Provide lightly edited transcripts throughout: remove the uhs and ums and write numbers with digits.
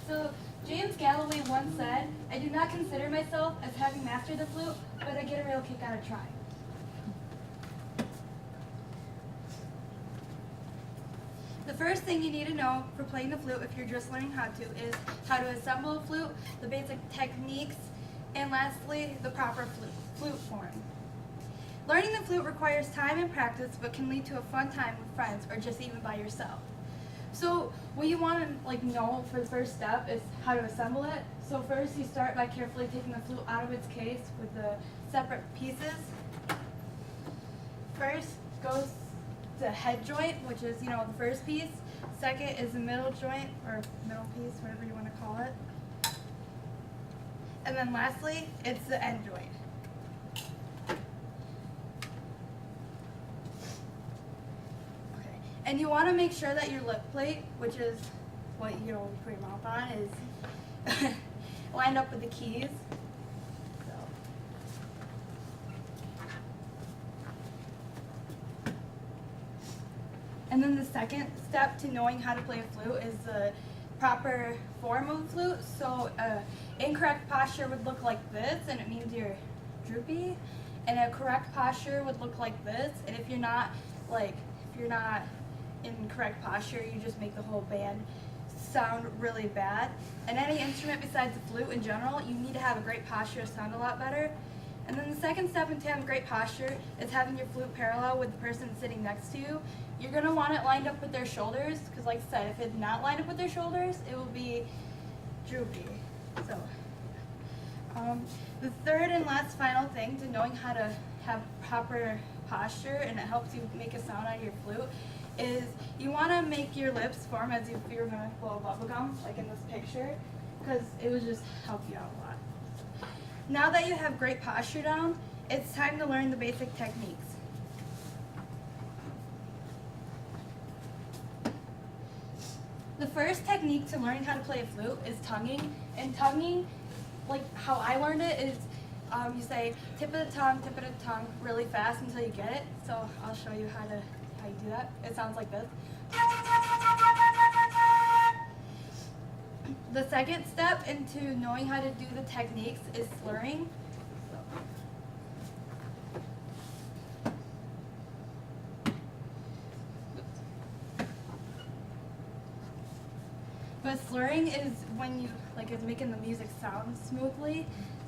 So James Galloway once said, "I do not consider myself as having mastered the flute, but I get a real kick out of trying." The first thing you need to know for playing the flute, if you're just learning how to, is how to assemble a flute, the basic techniques, and lastly, the proper flute form. Learning the flute requires time and practice, but can lead to a fun time with friends or just even by yourself. So what you want to know for the first step is how to assemble it. So first you start by carefully taking the flute out of its case with the separate pieces. First goes the head joint, which is the first piece. Second is the middle joint, or middle piece, whatever you want to call it. And then lastly, it's the end joint. Okay. And you want to make sure that your lip plate, which is what you put your mouth on, is lined up with the keys. And then the second step to knowing how to play a flute is the proper form of the flute. So incorrect posture would look like this, and it means you're droopy. And a correct posture would look like this. And if you're not in correct posture, you just make the whole band sound really bad. And any instrument besides the flute in general, you need to have a great posture to sound a lot better. And then the second step into having great posture is having your flute parallel with the person sitting next to you. You're going to want it lined up with their shoulders, because like I said, if it's not lined up with their shoulders, it will be droopy. So, the third and last final thing to knowing how to have proper posture, and it helps you make a sound out of your flute, is you want to make your lips form as if you were going to blow bubble gum, like in this picture, because it will just help you out a lot. Now that you have great posture down, it's time to learn the basic techniques. The first technique to learning how to play a flute is tonguing. And tonguing, like how I learned it, is you say tip of the tongue really fast until you get it. So I'll show you how you do that. It sounds like this. The second step into knowing how to do the techniques is slurring. But slurring is when it's making the music sound smoothly.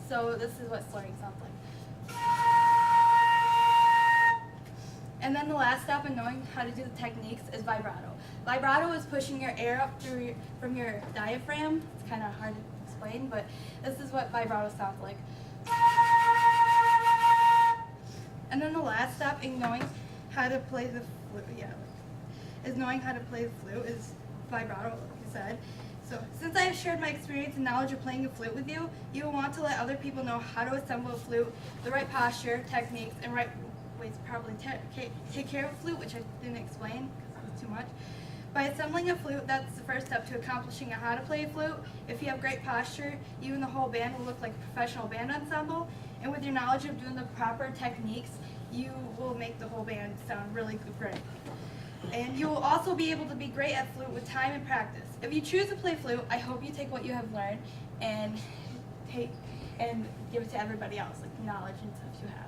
So this is what slurring sounds like. And then the last step in knowing how to do the techniques is vibrato. Vibrato is pushing your air up from your diaphragm. It's kind of hard to explain, but this is what vibrato sounds like. And then the last step in knowing how to play the flute, is vibrato, like I said. So since I have shared my experience and knowledge of playing a flute with you, you will want to let other people know how to assemble a flute, the right posture, techniques, and right ways to properly take care of a flute, which I didn't explain because it was too much. By assembling a flute, that's the first step to accomplishing how to play a flute. If you have great posture, you and the whole band will look like a professional band ensemble. And with your knowledge of doing the proper techniques, you will make the whole band sound really great. And you will also be able to be great at flute with time and practice. If you choose to play flute, I hope you take what you have learned and give it to everybody else, like knowledge and stuff you have.